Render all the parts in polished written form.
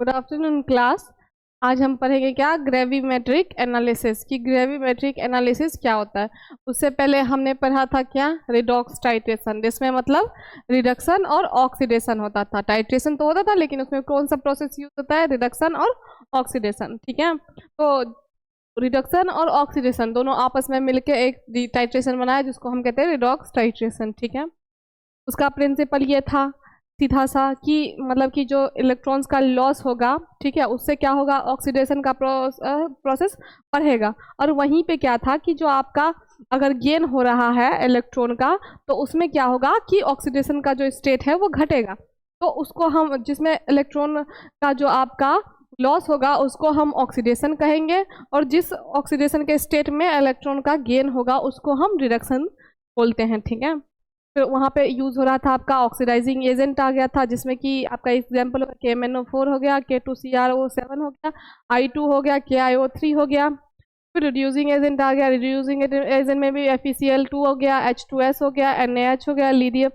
Good afternoon class. आज हम पढ़ेंगे क्या, ग्रेविमेट्रिक एनालिसिस की। ग्रेविमेट्रिक एनालिसिस क्या होता है? उससे पहले हमने पढ़ा था क्या, रिडॉक्स टाइट्रेशन, जिसमें मतलब रिडक्शन और ऑक्सीडेशन होता था। टाइट्रेशन तो होता था लेकिन उसमें कौन सा प्रोसेस यूज होता है, रिडक्शन और ऑक्सीडेशन। ठीक है, तो रिडक्शन और ऑक्सीडेशन दोनों आपस में मिलकर एक टाइट्रेशन बनाया जिसको हम कहते हैं रिडॉक्स टाइट्रेशन। ठीक है, उसका प्रिंसिपल ये था सीधा सा कि मतलब कि जो इलेक्ट्रॉन्स का लॉस होगा, ठीक है, उससे क्या होगा, ऑक्सीडेशन का प्रोसेस बढ़ेगा। और वहीं पे क्या था कि जो आपका अगर गेन हो रहा है इलेक्ट्रॉन का, तो उसमें क्या होगा कि ऑक्सीडेशन का जो स्टेट है वो घटेगा। तो उसको हम, जिसमें इलेक्ट्रॉन का जो आपका लॉस होगा उसको हम ऑक्सीडेशन कहेंगे, और जिस ऑक्सीडेशन के स्टेट में इलेक्ट्रॉन का गेन होगा उसको हम रिडक्शन बोलते हैं। ठीक है, फिर वहाँ पे यूज़ हो रहा था आपका ऑक्सीडाइजिंग एजेंट आ गया था, जिसमें कि आपका एग्जाम्पल KMnO4 हो गया, K2CrO7 हो गया, I2 हो गया, KiO3 हो गया। फिर रिड्यूसिंग एजेंट आ गया, रिड्यूसिंग एजेंट में भी FeCl2 हो गया, H2S हो गया, NaH हो गया, लिथियम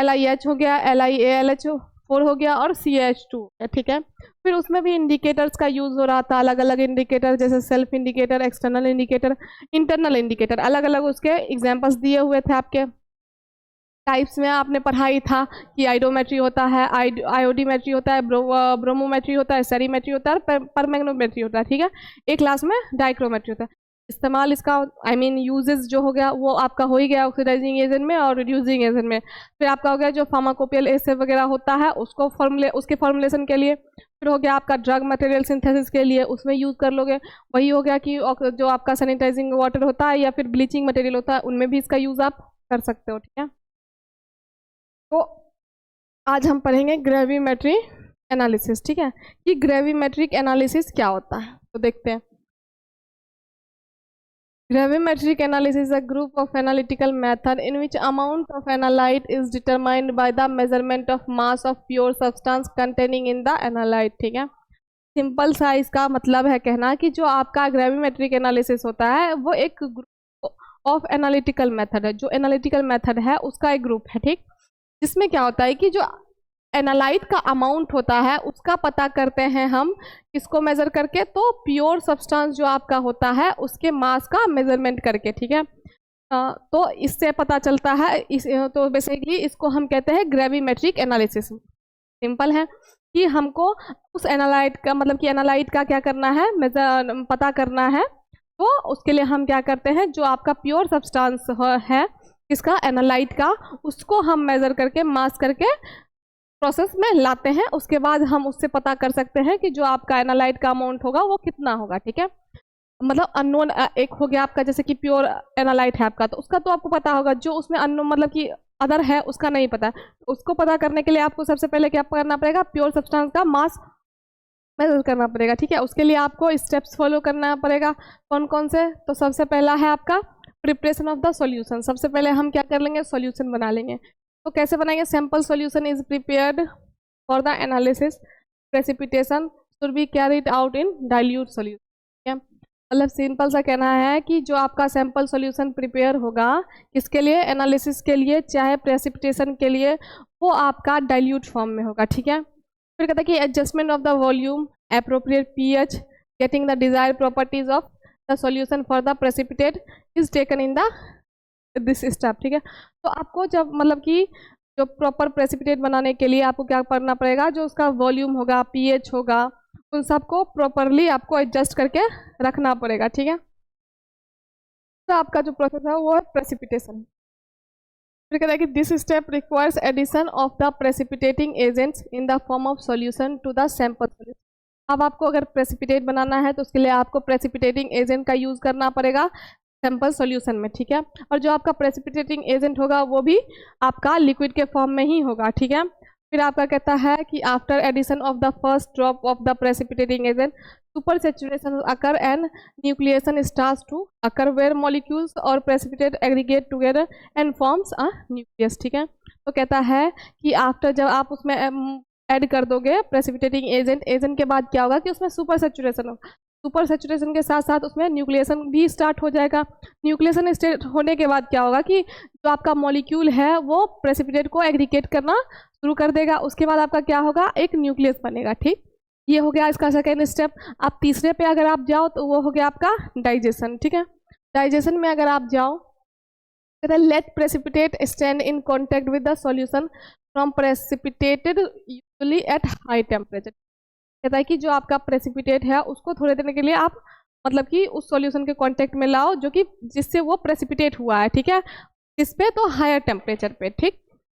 LiH हो गया, LiAlH4 हो गया और CH2। ठीक है, फिर उसमें भी इंडिकेटर्स का यूज़ हो रहा था, अलग अलग इंडिकेटर, जैसे self indicator, external indicator, internal indicator, अलग अलग उसके एग्जाम्पल्स दिए हुए थे आपके टाइप्स में। आपने पढ़ाई था कि आइडोमेट्री होता है, आयोडीमेट्री होता है, ब्रोमोमेट्री होता है, सेरीमेट्री होता है, परमैग्नोमेट्री होता है। ठीक है, एक क्लास में डाइक्रोमेट्री होता है। इस्तेमाल इसका यूजेस जो हो गया वो आपका हो ही गया ऑक्सीडाइजिंग एजेंट में और रिड्यूसिंग एजेंट में। फिर आपका हो गया जो फार्माकोपियल एसे वगैरह होता है उसको उसके फॉर्मुलेशन के लिए। फिर हो गया आपका ड्रग मटेरियल सिंथेसिस के लिए, उसमें यूज़ कर लोगे। वही हो गया कि जो आपका सैनिटाइजिंग वाटर होता है या फिर ब्लीचिंग मटेरियल होता है उनमें भी इसका यूज़ आप कर सकते हो। ठीक है, तो आज हम पढ़ेंगे ग्रेविमेट्री एनालिसिस। ठीक है, कि ग्रेविमेट्रिक एनालिसिस क्या होता है तो देखते हैं। Gravimetric analysis is a group of analytical method in which amount of analyte is determined by the measurement of mass of pure substance containing in the analyte। ठीक है, सिंपल सा इसका मतलब है कहना कि जो आपका ग्रेविमेट्रिक एनालिसिस होता है वो एक ग्रुप ऑफ एनालिटिकल मेथड है। जो एनालिटिकल मेथड है उसका एक ग्रुप है। ठीक, जिसमें क्या होता है कि जो एनालाइट का अमाउंट होता है उसका पता करते हैं हम, किसको मेजर करके, तो प्योर सब्सटेंस जो आपका होता है उसके मास का मेजरमेंट करके। ठीक है, तो इससे पता चलता है तो बेसिकली इसको हम कहते हैं ग्रेविमेट्रिक एनालिसिस। सिंपल है कि हमको उस एनालाइट का मतलब कि एनालाइट का क्या करना है, मेजर पता करना है। तो उसके लिए हम क्या करते हैं, जो आपका प्योर सब्सटेंस है इसका एनालाइट का, उसको हम मेजर करके मास करके प्रोसेस में लाते हैं। उसके बाद हम उससे पता कर सकते हैं कि जो आपका एनालाइट का अमाउंट होगा वो कितना होगा। ठीक है, मतलब अननोन एक हो गया आपका, जैसे कि प्योर एनालाइट है आपका तो उसका तो आपको पता होगा, जो उसमें अननोन मतलब कि अदर है उसका नहीं पता। उसको पता करने के लिए आपको सबसे पहले क्या करना पड़ेगा, प्योर सब्सटेंस का मास मेजर करना पड़ेगा। ठीक है, उसके लिए आपको स्टेप्स फॉलो करना पड़ेगा। कौन कौन से, तो सबसे पहला है आपका प्रिपरेशन ऑफ द सॉल्यूशन। सबसे पहले हम क्या कर लेंगे, सॉल्यूशन बना लेंगे। तो कैसे बनाएंगे, sample solution is prepared for the analysis, precipitation should be carried out in dilute solution. मतलब सिंपल सा कहना है कि जो आपका सैंपल सॉल्यूशन प्रिपेयर होगा किसके लिए, एनालिसिस के लिए, चाहे प्रेसिपिटेशन के लिए, वो आपका डाइल्यूट फॉर्म में होगा। ठीक है, फिर कहता है कि adjustment of the volume, appropriate pH, getting the desired properties of the solution for the precipitate is taken in the this step. ठीक है, तो आपको जब मतलब कि जो प्रॉपर प्रेसिपिटेट बनाने के लिए आपको क्या करना पड़ेगा, जो उसका वॉल्यूम होगा, pH होगा, उन सबको प्रॉपरली आपको एडजस्ट करके रखना पड़ेगा। ठीक है, तो आपका जो प्रोसेस है वो है प्रेसिपिटेशन। फिर कहता है कि this step requires addition of the precipitating agents in the form of solution to the sample solution. अब आपको अगर प्रेसिपिटेट बनाना है तो उसके लिए आपको प्रेसिपिटेटिंग एजेंट का यूज करना पड़ेगा सैंपल सॉल्यूशन में। ठीक है, और जो आपका प्रेसिपिटेटिंग एजेंट होगा वो भी आपका लिक्विड के फॉर्म में ही होगा। ठीक है, फिर आपका कहता है कि after addition of the first drop of the precipitating agent super saturation occur and nucleation starts to occur where molecules or precipitate aggregate together and forms a nucleus. ठीक है, तो कहता है कि आफ्टर जब आप उसमें ऐड कर दोगे प्रेसिपिटेटिंग एजेंट के बाद क्या होगा कि उसमें सुपर सैचुरेशन होगा। सुपर सैचुरेशन के साथ साथ उसमें न्यूक्लिएशन भी स्टार्ट हो जाएगा। न्यूक्लिएशन स्टार्ट होने के बाद क्या होगा कि जो आपका मॉलिक्यूल है वो प्रेसिपिटेट को एग्रीगेट करना शुरू कर देगा। उसके बाद आपका क्या होगा, एक न्यूक्लियस बनेगा। ठीक, ये हो गया इसका सेकेंड स्टेप। आप तीसरे पे अगर आप जाओ तो वो हो गया आपका डाइजेशन, ठीक है। डाइजेशन में अगर आप जाओ, let precipitate stand in contact with the solution from precipitated usually at high temperature. कहता है कि जो आपका प्रेसिपिटेट है उसको थोड़े देर के लिए आप मतलब कि उस सॉल्यूशन के कांटेक्ट में लाओ जो कि जिससे वो प्रेसिपिटेट हुआ है, ठीक है, इस पे तो हायर टेम्परेचर पे, ठीक।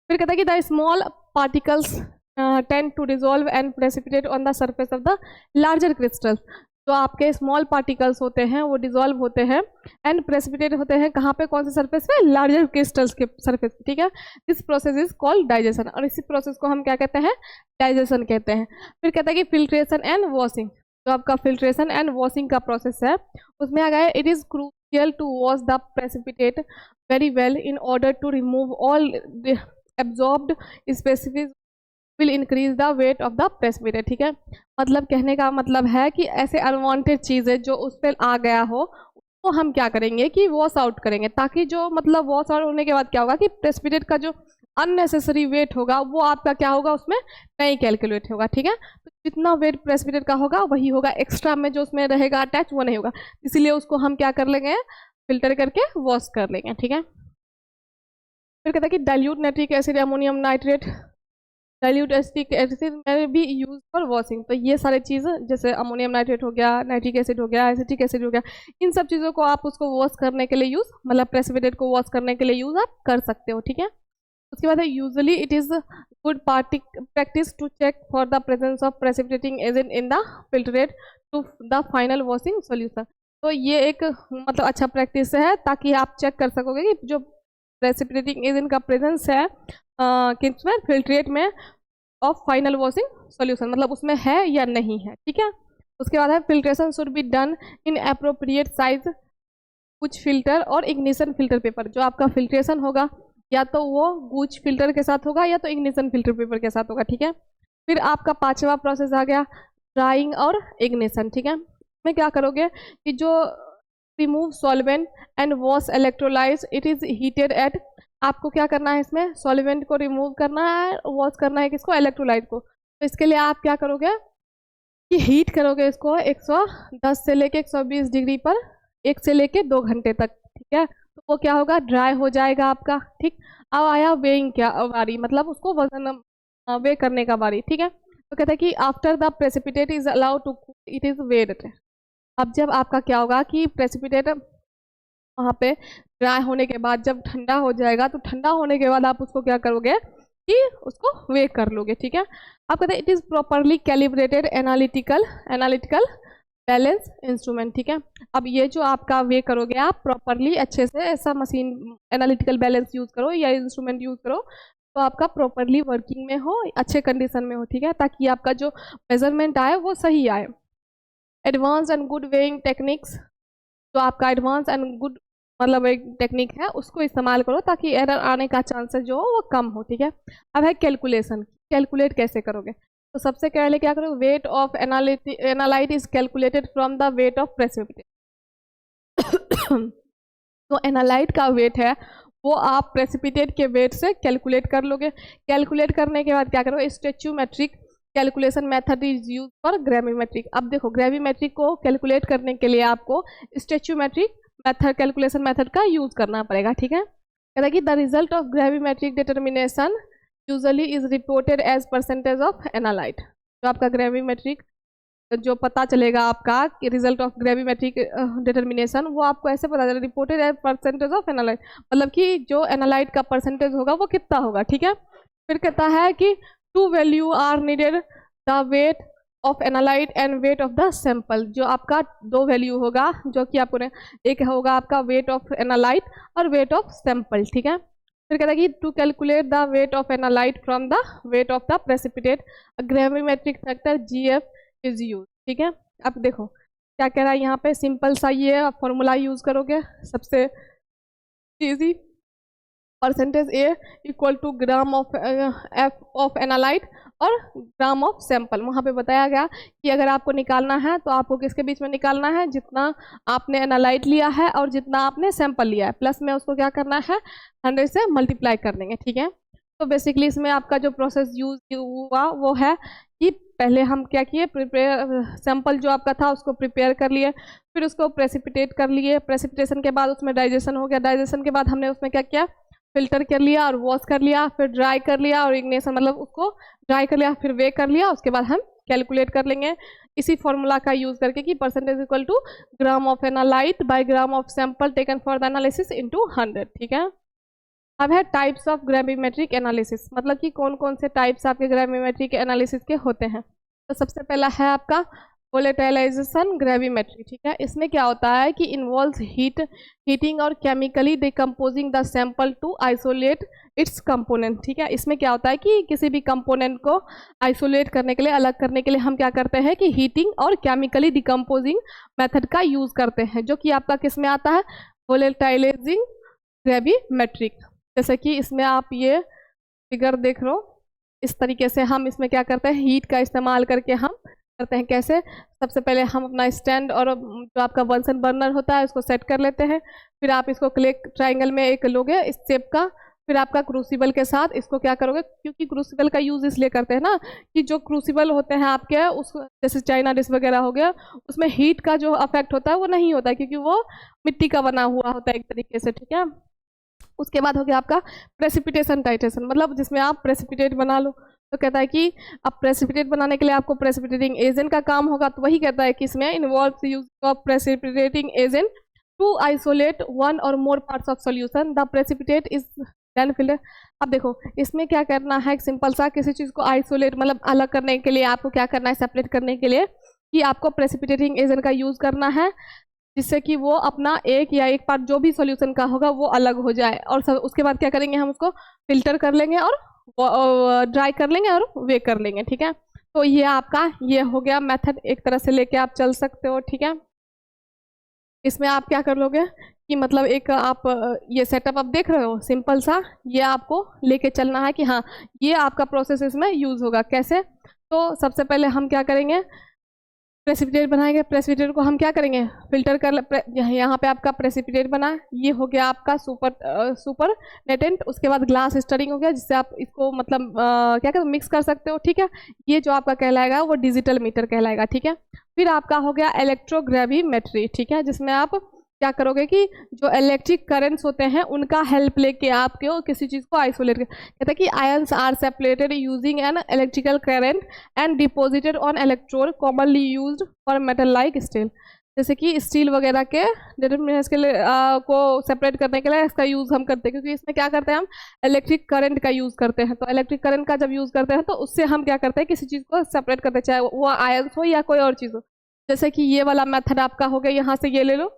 फिर कहता है कि the small particles tend to dissolve and precipitate on the surface of the larger crystals. जो आपके स्मॉल पार्टिकल्स होते हैं वो डिजोल्व होते हैं एंड प्रेसिपिटेट होते हैं कहाँ पे, कौन से सरफेस पे, लार्जर क्रिस्टल्स के सरफेस पे, ठीक है। This process is called digestion, और इसी प्रोसेस को हम क्या कहते हैं, डाइजेशन कहते हैं। फिर कहता है कि फिल्ट्रेशन एंड वॉशिंग। जो आपका फिल्ट्रेशन एंड वॉशिंग का प्रोसेस है उसमें आ गया, it is crucial to wash the precipitate very well in order to remove all absorbed specific will increase the weight of the precipitate, ठीक है। मतलब कहने का मतलब है कि ऐसे अनवांटेड चीज़ें जो उस पर आ गया हो तो हम क्या करेंगे कि वॉश आउट करेंगे, ताकि जो मतलब वॉश आउट होने के बाद क्या होगा कि प्रेसिपिटेट का जो अननेसेसरी वेट होगा वो आपका क्या होगा उसमें नहीं कैलकुलेट होगा, ठीक है। तो जितना वेट प्रेसिपिटेट का होगा वही होगा, एक्स्ट्रा में जो उसमें रहेगा अटैच वो नहीं होगा, इसीलिए उसको हम क्या कर लेंगे, फिल्टर करके वॉश कर लेंगे, ठीक है। फिर कहता है कि dilute nitric acid ammonium nitrate dilute acetic acid में भी यूज फॉर वॉशिंग। तो ये सारे चीज़ जैसे अमोनियम नाइट्रेट हो गया, नाइट्रिक एसिड हो गया, एसिटिक एसिड हो गया, इन सब चीज़ों को आप उसको वॉश करने के लिए यूज़, मतलब प्रेसिपिटेट को वॉश करने के लिए यूज़ आप कर सकते हो, ठीक है। उसके बाद है usually it is good practice to check for the presence of precipitating agent in the filtrate to the final washing solution. तो ये एक मतलब अच्छा प्रैक्टिस है ताकि आप चेक कर सकोगे कि जो प्रेसिपिटेटिंग एजेंट का प्रेजेंस है किसमें, फिल्ट्रेट में ऑफ फाइनल वॉशिंग सॉल्यूशन, मतलब उसमें है या नहीं है, ठीक है। उसके बाद है filtration should be done in appropriate size कुछ फिल्टर और इग्निशन फिल्टर पेपर। जो आपका फिल्ट्रेशन होगा या तो वो गूच फिल्टर के साथ होगा या तो इग्निशन फिल्टर पेपर के साथ होगा, ठीक है। फिर आपका पांचवा प्रोसेस आ गया ड्राइंग और इग्निशन, ठीक है। में क्या करोगे कि जो remove solvent and wash electrolyte it is heated at, आपको क्या करना है इसमें, सॉल्वेंट को रिमूव करना है, वॉश करना है किसको, इलेक्ट्रोलाइट को। तो इसके लिए आप क्या करोगे कि हीट करोगे इसको 110 से लेके 120 डिग्री पर 1 से लेके 2 घंटे तक, ठीक है। तो वो क्या होगा, ड्राई हो जाएगा आपका, ठीक। अब आया वेइंग क्या बारी, मतलब उसको वजन वे करने का बारी, ठीक है। तो कहते हैं कि after the precipitate is allowed to cool it is weighed. अब जब आपका क्या होगा कि प्रेसिपिटेट वहाँ पे ड्राई होने के बाद जब ठंडा हो जाएगा तो ठंडा होने के बाद आप उसको क्या करोगे कि उसको वे कर लोगे, ठीक है। आप कहते हैं it is properly calibrated analytical balance instrument, ठीक है। अब ये जो आपका वे करोगे आप प्रॉपरली अच्छे से, ऐसा मशीन एनालिटिकल बैलेंस यूज़ करो या इंस्ट्रूमेंट यूज़ करो तो आपका प्रॉपरली वर्किंग में हो, अच्छे कंडीशन में हो, ठीक है, ताकि आपका जो मेजरमेंट आए वो सही आए। Advance and good weighing techniques, जो आपका एडवांस एंड गुड मतलब एक टेक्निक है उसको इस्तेमाल करो ताकि एरर आने का चांसेस जो हो वो कम हो, ठीक है। अब है कैलकुलेशन, कैलकुलेट कैसे करोगे। तो सबसे पहले क्या करोगे, wait of analyte is calculated from the weight of precipitate. तो एनालाइट का वेट है वो आप प्रेसिपिटेट के वेट से कैलकुलेट कर लोगे। कैलकुलेट करने के बाद क्या करोगे, stoichiometric calculation method is use for gravimetric. अब देखो ग्रेविमेट्रिक को कैलकुलेट करने के लिए आपको स्टोइचियोमेट्रिक मेथड कैलकुलेशन मेथड का यूज करना पड़ेगा, ठीक है। कहता है कि the result of gravimetric determination usually is reported as percentage of analyte. तो आपका ग्रेविमेट्रिक जो पता चलेगा आपका कि रिजल्ट ऑफ ग्रेविमेट्रिक डिटर्मिनेशन वो आपको ऐसे पता चलेगा, reported as percentage of analyte, मतलब कि जो एनालाइट का परसेंटेज होगा वो कितना होगा, ठीक है। फिर कहता है कि two value are needed, the weight of analyte and weight of the sample. जो आपका 2 वैल्यू होगा जो कि आपको एक होगा आपका वेट ऑफ एनालाइट और वेट ऑफ सैंपल, ठीक है। फिर कहता है कि to calculate the weight of analyte from the weight of the precipitate gravimetric factor GF is use, ठीक है। अब देखो क्या कह रहा है यहाँ पे, सिंपल सा ये फॉर्मूला यूज करोगे, सबसे easy percentage A equal to gram of F of analyte और ग्राम ऑफ सैंपल। वहाँ पे बताया गया कि अगर आपको निकालना है तो आपको किसके बीच में निकालना है, जितना आपने एनालाइट लिया है और जितना आपने सैंपल लिया है, प्लस में उसको क्या करना है 100 से मल्टीप्लाई कर देंगे, ठीक है। तो बेसिकली इसमें आपका जो प्रोसेस यूज हुआ वो है कि पहले हम क्या किए, प्रिपेयर सैंपल जो आपका था उसको प्रिपेयर कर लिए, फिर उसको प्रेसिपिटेट कर लिए, प्रेसिपिटेशन के बाद उसमें डाइजेशन हो गया, डाइजेशन के बाद हमने उसमें क्या किया, फिल्टर कर लिया और वॉश कर लिया, फिर ड्राई कर लिया और इग्निशन मतलब उसको ड्राई कर लिया, फिर वे कर लिया, उसके बाद हम कैलकुलेट कर लेंगे इसी फॉर्मूला का यूज करके कि percentage equal to gram of analyte by gram of sample taken for the analysis into 100। ठीक है, अब है टाइप्स ऑफ ग्राविमेट्रिक एनालिसिस, मतलब कि कौन कौन से टाइप्स आपके ग्राविमेट्रिक एनालिसिस के होते हैं। तो सबसे पहला है आपका वोलेटाइलाइजेशन ग्रेविमेट्री। ठीक है, इसमें क्या होता है कि इन्वॉल्व्स हीटिंग और chemically decomposing the sample to isolate its component. ठीक है, इसमें क्या होता है कि किसी भी कंपोनेंट को आइसोलेट करने के लिए, अलग करने के लिए हम क्या करते हैं कि हीटिंग और केमिकली डिकम्पोजिंग मेथड का यूज करते हैं, जो कि आपका किस में आता है, वोलेटाइलाइजिंग ग्रेविमेट्रिक। जैसे कि इसमें आप ये फिगर देख लो, इस तरीके से हम इसमें क्या करते हैं, हीट का इस्तेमाल करके हम करते हैं। कैसे, सबसे पहले हम अपना स्टैंड और जो आपका बंसन बर्नर होता है उसको सेट कर लेते हैं, फिर आप इसको क्ले ट्राइंगल में एक लोगे इस शेप का, फिर आपका क्रूसिबल के साथ इसको क्या करोगे, क्योंकि क्रूसिबल का यूज इसलिए करते हैं ना कि जो क्रूसिबल होते हैं आपके उस जैसे चाइना डिश वगैरह हो गया, उसमें हीट का जो अफेक्ट होता है वो नहीं होता है, क्योंकि वो मिट्टी का बना हुआ होता है एक तरीके से। ठीक है, उसके बाद हो गया आपका प्रेसिपिटेशन टाइट्रेशन, मतलब जिसमें आप प्रेसिपिटेट बना लो। तो कहता है कि अब प्रेसिपिटेट बनाने के लिए आपको प्रेसिपिटेटिंग एजेंट का काम होगा, तो वही कहता है कि इसमें involve use of precipitating agent to isolate one or more parts of solution, the precipitate is then filter. अब देखो इसमें क्या करना है, सिंपल सा, किसी चीज़ को आइसोलेट मतलब अलग करने के लिए आपको क्या करना है, सेपरेट करने के लिए कि आपको प्रेसिपिटेटिंग एजेंट का यूज करना है, जिससे कि वो अपना एक या एक पार्ट जो भी सॉल्यूशन का होगा वो अलग हो जाए, और उसके बाद क्या करेंगे, हम उसको फिल्टर कर लेंगे और ड्राई कर लेंगे और वे कर लेंगे। ठीक है, तो ये आपका ये हो गया मेथड, एक तरह से लेके आप चल सकते हो। ठीक है, इसमें आप क्या कर लोगे कि मतलब एक आप ये सेटअप आप देख रहे हो सिंपल सा, ये आपको लेके चलना है कि हाँ ये आपका प्रोसेस इसमें यूज होगा। कैसे, तो सबसे पहले हम क्या करेंगे, प्रेसिपिटेट बनाएंगे, प्रेसिपिटेट को हम क्या करेंगे, फिल्टर कर, यहाँ पे आपका प्रेसिपिटेट बना, ये हो गया आपका सुपर नेटेंट, उसके बाद ग्लास स्टरिंग हो गया, जिससे आप इसको मतलब क्या कहते मिक्स कर सकते हो। ठीक है, ये जो आपका कहलाएगा वो डिजिटल मीटर कहलाएगा। ठीक है, फिर आपका हो गया इलेक्ट्रोग्रेविमेट्री। ठीक है, जिसमें आप क्या करोगे कि जो इलेक्ट्रिक करंट्स होते हैं उनका हेल्प लेके आपके किसी चीज़ को आइसोलेट कर, कहते हैं कि ions are separated using an electrical current and deposited on electrode commonly used for metal like steel. जैसे कि स्टील वगैरह के डिटरमिनेंट्स के लिए को सेपरेट करने के लिए इसका यूज़ हम करते हैं, क्योंकि इसमें क्या करते हैं हम इलेक्ट्रिक करंट का यूज़ करते हैं। तो इलेक्ट्रिक करंट का जब यूज़ करते हैं तो उससे हम क्या करते हैं, किसी चीज़ को सेपरेट करते हैं, चाहे वो आयंस हो या कोई और चीज़ हो। जैसे कि ये वाला मेथड आपका हो गया, यहाँ से ये ले लो,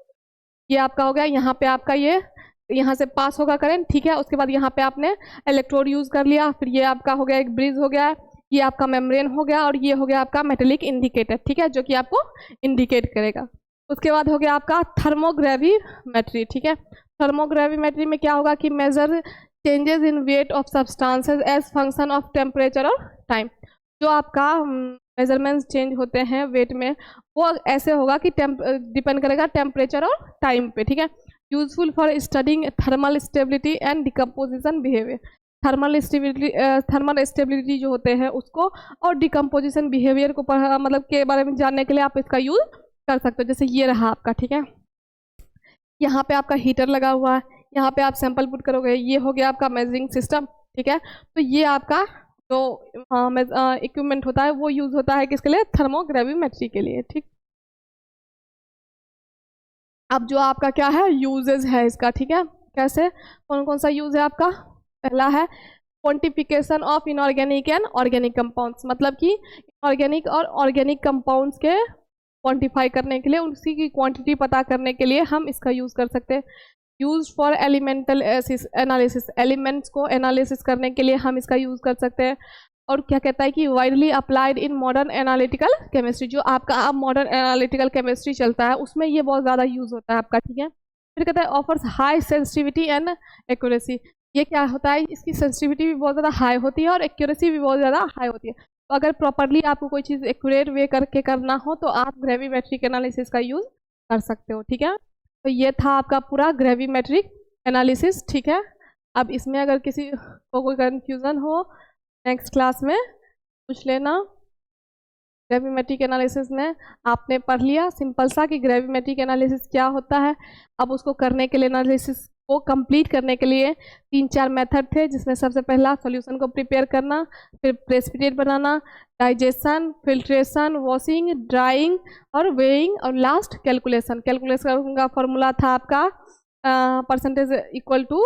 ये आपका हो गया, यहाँ पे आपका ये यहाँ से पास होगा करंट। ठीक है, उसके बाद यहाँ पे आपने इलेक्ट्रोड यूज कर लिया, फिर ये आपका हो गया एक ब्रिज हो गया, ये आपका मेम्ब्रेन हो गया, और ये हो गया आपका मेटेलिक इंडिकेटर। ठीक है, जो कि आपको इंडिकेट करेगा। उसके बाद हो गया आपका थर्मोग्रेविमेट्री। ठीक है, थर्मोग्रेविमेट्री में क्या होगा कि major changes in weight of substances as function of temperature और टाइम। जो आपका मेजरमेंट्स चेंज होते हैं वेट में, वो ऐसे होगा कि डिपेंड करेगा टेम्परेचर और टाइम पे। ठीक है, useful for studying thermal stability and decomposition behaviour. Thermal stability जो होते हैं उसको और डिकम्पोजिशन बिहेवियर को मतलब के बारे में जानने के लिए आप इसका यूज कर सकते हो। जैसे ये रहा आपका, ठीक है, यहाँ पे आपका हीटर लगा हुआ है, यहाँ पे आप सैंपल पुट करोगे, ये हो गया आपका मेजरिंग सिस्टम। ठीक है, तो ये आपका जो इक्विपमेंट होता है वो यूज होता है किसके लिए, थर्मोग्रेविमेट्री के लिए। ठीक, अब जो आपका क्या है यूजेस है इसका। ठीक है, कैसे, कौन कौन सा यूज है आपका, पहला है quantification of inorganic and organic compounds, मतलब कि ऑर्गेनिक और ऑर्गेनिक कंपाउंड्स के क्वांटिफाई करने के लिए, उसी की क्वांटिटी पता करने के लिए हम इसका यूज कर सकते हैं। Use for elemental analysis, elements को एनालिसिस करने के लिए हम इसका यूज कर सकते हैं। और क्या कहता है कि widely applied in modern analytical chemistry, जो आपका अब मॉडर्न एनालिटिकल केमिस्ट्री चलता है उसमें ये बहुत ज़्यादा यूज होता है आपका। ठीक है, फिर कहता है offers high sensitivity and accuracy. ये क्या होता है, इसकी सेंसिटिविटी भी बहुत ज़्यादा हाई होती है और एक्यूरेसी भी बहुत ज़्यादा हाई होती है। तो अगर प्रॉपरली आपको कोई चीज़ एक्यूरेट वे करके करना हो तो आप ग्रेविमेट्रिक एनालिसिस का यूज कर सकते हो। ठीक है, तो ये था आपका पूरा ग्रेविमेट्रिक एनालिसिस। ठीक है, अब इसमें अगर किसी को कोई कन्फ्यूज़न हो नेक्स्ट क्लास में पूछ लेना। ग्रेविमेट्रिक एनालिसिस में आपने पढ़ लिया सिंपल सा कि ग्रेविमेट्रिक एनालिसिस क्या होता है। अब उसको करने के लिए, एनालिसिस को कंप्लीट करने के लिए 3-4 मेथड थे, जिसमें सबसे पहला सॉल्यूशन को प्रिपेयर करना, फिर प्रेसिपिटेट बनाना, डाइजेशन, फिल्ट्रेशन, वॉशिंग, ड्राइंग और वेइंग, और लास्ट कैलकुलेशन। कैलकुलेशन का फॉर्मूला था आपका percentage equal to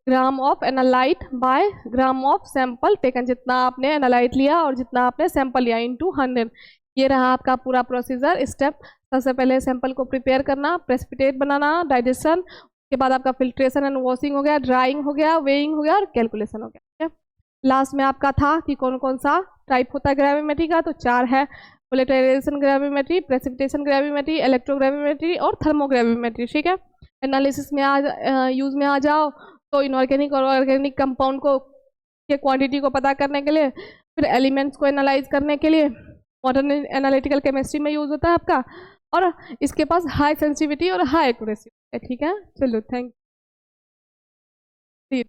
gram of analyte by gram of sample taken. जितना आपने एनालाइट लिया और जितना आपने सैंपल लिया इनटू 100। ये रहा आपका पूरा प्रोसीजर स्टेप। सबसे पहले सैंपल को प्रिपेयर करना, प्रेसिपिटेट बनाना, डाइजेशन, उसके बाद आपका फिल्ट्रेशन एंड वॉशिंग हो गया, ड्राइंग हो गया, वेइंग हो गया और कैलकुलेशन हो गया। ठीक है, लास्ट में आपका था कि कौन कौन सा टाइप होता है ग्रेविमेट्री का। तो 4 है, वोलेटाइजेशन ग्रेविमेट्री, प्रेसिपिटेशन ग्रेविमेट्री, इलेक्ट्रोग्रेविमेट्री और थर्मोग्रेविमेट्री। ठीक है, एनालिसिस में यूज में आ जाओ तो इनऑर्गेनिक और ऑर्गेनिक कंपाउंड को के क्वांटिटी को पता करने के लिए, फिर एलिमेंट्स को एनालाइज करने के लिए मॉडर्न एनालिटिकल केमिस्ट्री में यूज होता है आपका, और इसके पास हाई सेंसिटिविटी और हाई एक्यूरेसी है। ठीक है, चलो थैंक यू।